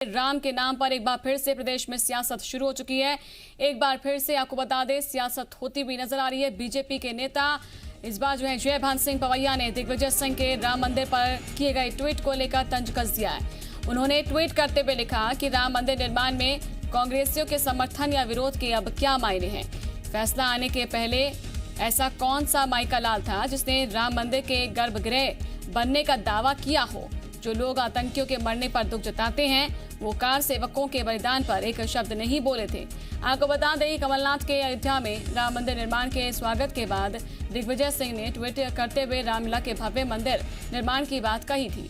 राम के नाम पर एक बार फिर से प्रदेश में सियासत शुरू हो चुकी है। एक बार फिर से आपको बता दें, सियासत होती हुई नजर आ रही है। बीजेपी के नेता इस बार जो है जय भान सिंह पवैया ने दिग्विजय सिंह के राम मंदिर पर किए गए ट्वीट को लेकर तंज कस दिया है। उन्होंने ट्वीट करते हुए लिखा कि राम मंदिर निर्माण में कांग्रेसियों के समर्थन या विरोध के अब क्या मायने हैं। फैसला आने के पहले ऐसा कौन सा माइका लाल था जिसने राम मंदिर के गर्भगृह बनने का दावा किया हो। जो लोग आतंकियों के मरने पर दुख जताते हैं वो कार सेवकों के बलिदान पर एक शब्द नहीं बोले थे। आपको बता दें, कमलनाथ के अयोध्या में राम मंदिर निर्माण के स्वागत के बाद दिग्विजय सिंह ने ट्वीट करते हुए रामलला के भव्य मंदिर निर्माण की बात कही थी।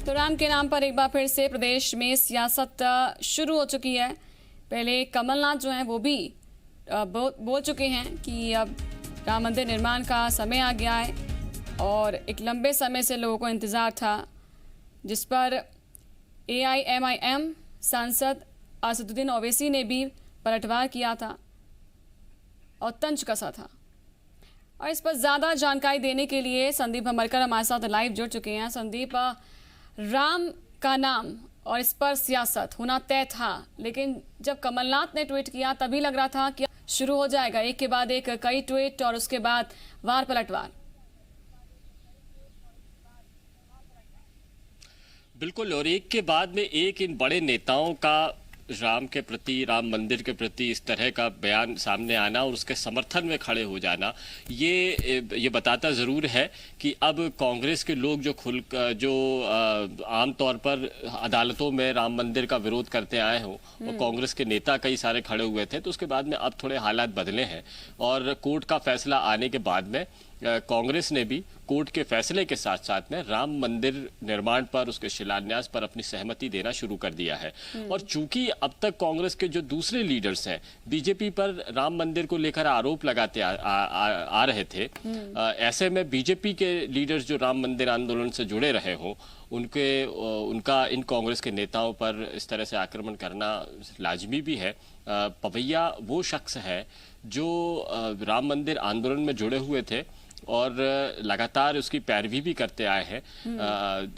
तो राम के नाम पर एक बार फिर से प्रदेश में सियासत शुरू हो चुकी है। पहले कमलनाथ जो हैं वो भी बोल चुके हैं कि अब राम मंदिर निर्माण का समय आ गया है और एक लंबे समय से लोगों को इंतज़ार था, जिस पर AIMIM सांसद असदुद्दीन ओवैसी ने भी पलटवार किया था और तंज कसा था। और इस पर ज़्यादा जानकारी देने के लिए संदीप भमरकर हमारे साथ लाइव जुड़ चुके हैं। संदीप, राम का नाम और इस पर सियासत होना तय था, लेकिन जब कमलनाथ ने ट्वीट किया तभी लग रहा था कि शुरू हो जाएगा एक के बाद एक कई ट्वीट और उसके बाद वार पलटवार। बिल्कुल, और एक के बाद में एक इन बड़े नेताओं का राम के प्रति, राम मंदिर के प्रति इस तरह का बयान सामने आना और उसके समर्थन में खड़े हो जाना, ये बताता ज़रूर है कि अब कांग्रेस के लोग जो आमतौर पर अदालतों में राम मंदिर का विरोध करते आए हों और कांग्रेस के नेता कई सारे खड़े हुए थे, तो उसके बाद में अब थोड़े हालात बदले हैं। और कोर्ट का फैसला आने के बाद में कांग्रेस ने भी कोर्ट के फैसले के साथ साथ में राम मंदिर निर्माण पर, उसके शिलान्यास पर अपनी सहमति देना शुरू कर दिया है। और चूंकि अब तक कांग्रेस के जो दूसरे लीडर्स हैं बीजेपी पर राम मंदिर को लेकर आरोप लगाते आ रहे थे, ऐसे में बीजेपी के लीडर्स जो राम मंदिर आंदोलन से जुड़े रहे हों उनका इन कांग्रेस के नेताओं पर इस तरह से आक्रमण करना लाजमी भी है। पवैया वो शख्स है जो राम मंदिर आंदोलन में जुड़े हुए थे और लगातार उसकी पैरवी भी करते आए हैं।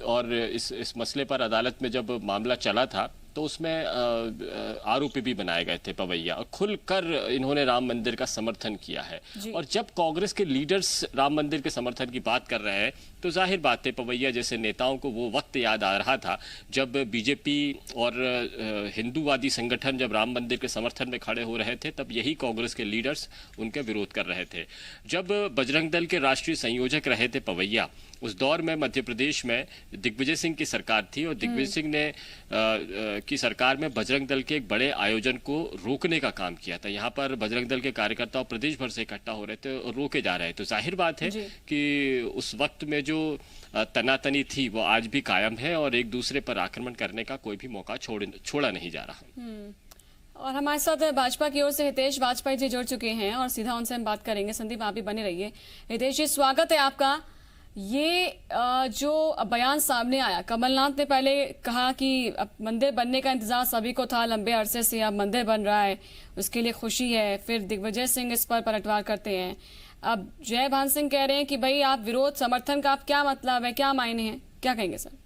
और इस मसले पर अदालत में जब मामला चला था तो उसमें आरोपी भी बनाए गए थे पवैया, और खुलकर इन्होंने राम मंदिर का समर्थन किया है। और जब कांग्रेस के लीडर्स राम मंदिर के समर्थन की बात कर रहे हैं तो जाहिर बात है पवैया जैसे नेताओं को वो वक्त याद आ रहा था जब बीजेपी और हिंदूवादी संगठन जब राम मंदिर के समर्थन में खड़े हो रहे थे, तब यही कांग्रेस के लीडर्स उनके विरोध कर रहे थे। जब बजरंग दल के राष्ट्रीय संयोजक रहे थे पवैया, उस दौर में मध्य प्रदेश में दिग्विजय सिंह की सरकार थी और दिग्विजय सिंह ने की सरकार में बजरंग दल के एक बड़े आयोजन को रोकने का काम किया था। यहाँ पर बजरंग दल के कार्यकर्ता प्रदेश भर से इकट्ठा हो रहे थे और रोके जा रहे थे। तो जाहिर बात है कि उस वक्त में जो तनातनी थी वो आज भी कायम है और एक दूसरे पर आक्रमण करने का कोई भी मौका छोड़ा नहीं जा रहा। और हमारे साथ भाजपा की ओर से हितेश वाजपेयी जी जुड़ चुके हैं और सीधा उनसे हम बात करेंगे। संदीप, आप भी बने रहिए। हितेश जी, स्वागत है आपका। ये जो बयान सामने आया, कमलनाथ ने पहले कहा कि अब मंदिर बनने का इंतजार सभी को था, लंबे अरसे से अब मंदिर बन रहा है, उसके लिए खुशी है। फिर दिग्विजय सिंह इस पर पलटवार करते हैं। अब जय भान सिंह कह रहे हैं कि भाई आप विरोध समर्थन का आप क्या मतलब है, क्या मायने हैं, क्या कहेंगे सर?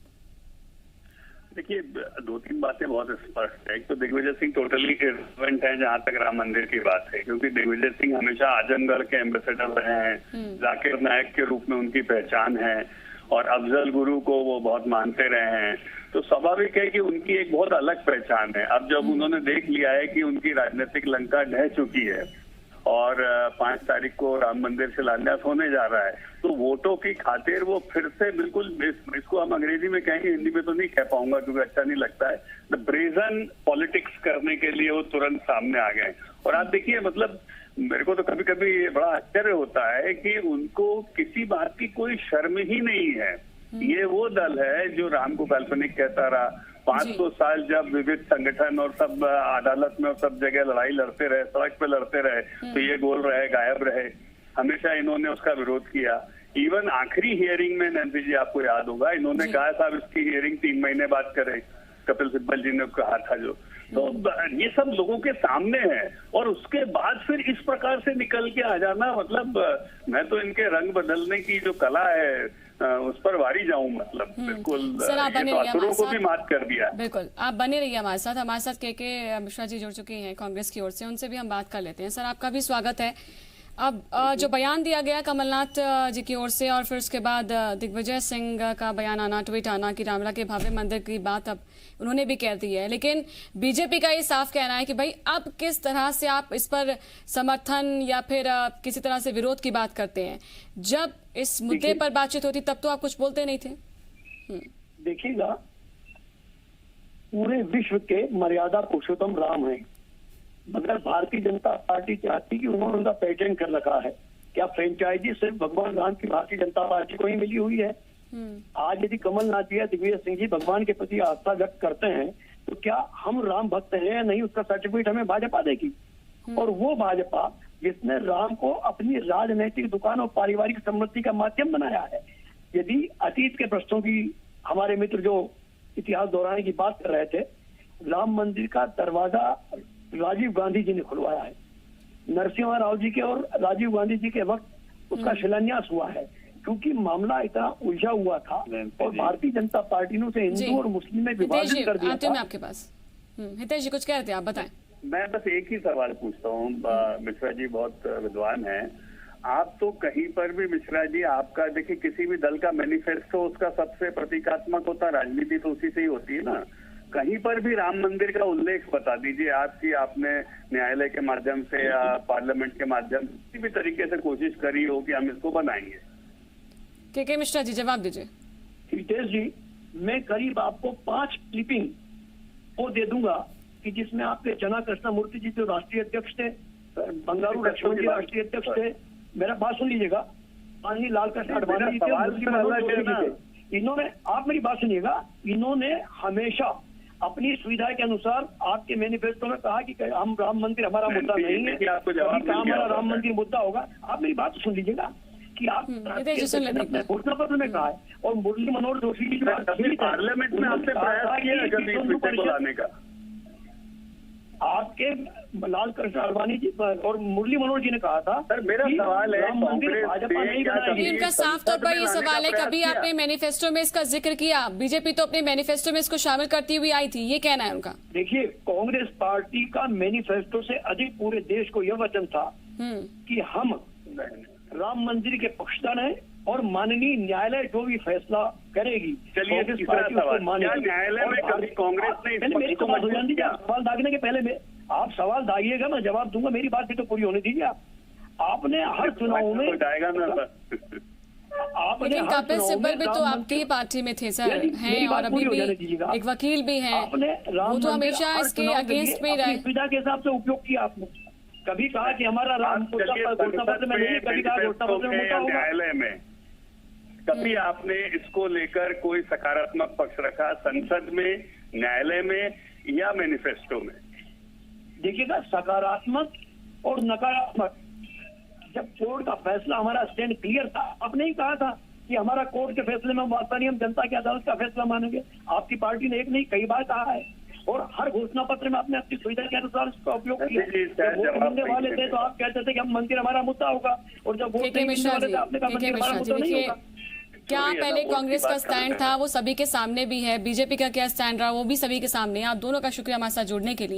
देखिए, दो तीन बातें बहुत स्पष्ट है। एक तो दिग्विजय सिंह टोटली इररिलेवेंट है जहां तक राम मंदिर की बात है, क्योंकि दिग्विजय सिंह हमेशा आजमगढ़ के एम्बेसडर रहे हैं, जाकिर नायक के रूप में उनकी पहचान है और अफजल गुरु को वो बहुत मानते रहे हैं। तो स्वाभाविक है कि उनकी एक बहुत अलग पहचान है। अब जब उन्होंने देख लिया है कि उनकी राजनीतिक लंका ढह चुकी है और 5 तारीख को राम मंदिर शिलान्यास होने जा रहा है, तो वोटों की खातिर वो फिर से बिल्कुल, इसको हम अंग्रेजी में कहेंगे, हिंदी में तो नहीं कह पाऊंगा क्योंकि अच्छा नहीं लगता है, द ब्रेजन पॉलिटिक्स करने के लिए वो तुरंत सामने आ गए। और आप देखिए, मतलब मेरे को तो कभी कभी बड़ा आश्चर्य होता है कि उनको किसी बात की कोई शर्म ही नहीं है। ये वो दल है जो राम को काल्पनिक कहता रहा। 500 साल जब विविध संगठन और सब अदालत में और सब जगह लड़ाई लड़ते रहे, सड़क पे लड़ते रहे, तो ये गोल रहे, गायब रहे। हमेशा इन्होंने उसका विरोध किया। इवन आखिरी हियरिंग में नंदी जी, आपको याद होगा, इन्होंने कहा साहब इसकी हियरिंग 3 महीने बाद करें। कपिल सिब्बल जी ने कहा था जो, तो ये सब लोगों के सामने है और उसके बाद फिर इस प्रकार से निकल के आ जाना, मतलब मैं तो इनके रंग बदलने की जो कला है उस पर वारी जाऊं, मतलब बिल्कुल सर, आप बने रहिए असुरों हमारे को भी साथ। मात कर दिया। बिल्कुल, आप बने रहिए हमारे साथ के मिश्रा जी जुड़ चुके हैं कांग्रेस की ओर से, उनसे भी हम बात कर लेते हैं। सर, आपका भी स्वागत है। अब जो बयान दिया गया कमलनाथ जी की ओर से और फिर उसके बाद दिग्विजय सिंह का बयान आना, ट्वीट आना कि रामलला के भव्य मंदिर की बात अब उन्होंने भी कह दी है, लेकिन बीजेपी का ये साफ कहना है कि भाई अब किस तरह से आप इस पर समर्थन या फिर किसी तरह से विरोध की बात करते हैं। जब इस मुद्दे पर बातचीत होती तब तो आप कुछ बोलते नहीं थे। देखिएगा, पूरे विश्व के मर्यादा पुरुषोत्तम राम है, मगर भारतीय जनता पार्टी चाहती कि उन्होंने उनका पेटेंट कर रखा है। क्या फ्रेंचाइजी सिर्फ भगवान राम की भारतीय जनता पार्टी को ही मिली हुई है? आज यदि कमलनाथ जी या दिग्विजय सिंह जी भगवान के प्रति आस्था व्यक्त करते हैं तो क्या हम राम भक्त हैं या नहीं, उसका सर्टिफिकेट हमें भाजपा देगी। और वो भाजपा जिसने राम को अपनी राजनीतिक दुकान और पारिवारिक समृद्धि का माध्यम बनाया है। यदि अतीत के प्रश्नों की हमारे मित्र जो इतिहास दोहराने की बात कर रहे थे, राम मंदिर का दरवाजा राजीव गांधी जी ने खुलवाया है। नरसिम्हा राव जी के और राजीव गांधी जी के वक्त उसका शिलान्यास हुआ है, क्योंकि मामला इतना उलझा हुआ था और भारतीय जनता पार्टी ने उसे हिंदू और मुस्लिम में विभाजित कर दिया था। आपके पास हितेश जी कुछ कह रहे थे, आप बताएं। मैं बस एक ही सवाल पूछता हूँ, मिश्रा जी बहुत विद्वान हैं, आप तो कहीं पर भी मिश्रा जी, आपका देखिए किसी भी दल का मैनिफेस्टो उसका सबसे प्रतीकात्मक होता है, राजनीति तो उसी से ही होती है ना। कहीं पर भी राम मंदिर का उल्लेख बता दीजिए आपकी, आपने न्यायालय के माध्यम से या पार्लियामेंट के माध्यम से किसी भी तरीके से कोशिश करी हो कि हम इसको बनाएंगे। के मिश्रा जी जवाब दीजिए। हितेश जी, मैं करीब आपको 5 क्लिपिंग वो दे दूंगा कि जिसमें आपके चना कृष्णमूर्ति जी जो राष्ट्रीय अध्यक्ष थे, बंगारू लक्ष्मण जी राष्ट्रीय अध्यक्ष थे, मेरा बात सुन लीजिएगा, माननीय लाल कृष्ण आडवाणी जी थे, इन्होंने, आप मेरी बात सुनिएगा, इन्होंने हमेशा अपनी सुविधा के अनुसार आपके मैनिफेस्टो में कहा कि हम राम मंदिर हमारा मुद्दा नहीं है, हमारा राम मंदिर मुद्दा होगा। आप मेरी बात सुन लीजिएगा कि आप घोषणा पत्र में कहा है और मुरली मनोहर जोशी जी पार्लियामेंट में आपसे प्रयास किया लाने का, आपके लाल कृष्ण आडवाणी जी और मुरली मनोहर जी ने कहा था। सर मेरा सवाल है, भाजपा नहीं बनाएगी। उनका साफ तौर पर ये सवाल है, कभी आपने मैनिफेस्टो में इसका जिक्र किया? बीजेपी तो अपने मैनिफेस्टो में इसको शामिल करती हुई आई थी, ये कहना है उनका। देखिए, कांग्रेस पार्टी का मैनिफेस्टो से अधिक पूरे देश को यह वचन था कि हम राम मंदिर के पक्षधर हैं और माननीय न्यायालय जो भी फैसला करेगी, चलिए न्यायालय में कभी कांग्रेस ने मेरी तो बात हो जाने दीजिए। सवाल दागने के पहले आप सवाल दागिएगा, मैं जवाब दूंगा, मेरी बात भी तो पूरी होने दीजिए। आपने हर चुनाव में जाएगा ना, लेकिन कपिल सिब्बल भी तो आपकी ही पार्टी में थे सर, हैं और अभी भी एक वकील भी हैं, वो तो हमेशा इसके अगेंस्ट में रहे। सुविधा के हिसाब से उपयोग किया आपने, कभी कहा कि हमारा राम घोषणा पत्र में नहीं, कभी कहा घोषणा पत्र में न्यायालय में, कभी आपने इसको लेकर कोई सकारात्मक पक्ष रखा संसद में, न्यायालय में या मैनिफेस्टो में? देखिएगा, सकारात्मक और नकारात्मक, जब कोर्ट का फैसला हमारा स्टैंड क्लियर था, आपने ही कहा था कि हमारा कोर्ट के फैसले में वास्ता नहीं, हम जनता की अदालत का फैसला मानेंगे। आपकी पार्टी ने एक नहीं कई बार कहा है और हर घोषणा पत्र में आपने अपनी सुविधा के अनुसार इसका उपयोग किया। वोट मिलने वाले थे तो आप कहते थे कि हम मंदिर हमारा मुद्दा होगा, और जब वोट नहीं मिलने वाले थे आपने कहा मंदिर हमारा मुद्दा नहीं होगा। क्या पहले कांग्रेस का स्टैंड था वो सभी के सामने भी है, बीजेपी का क्या स्टैंड रहा वो भी सभी के सामने। आप दोनों का शुक्रिया हमारे साथ जुड़ने के लिए।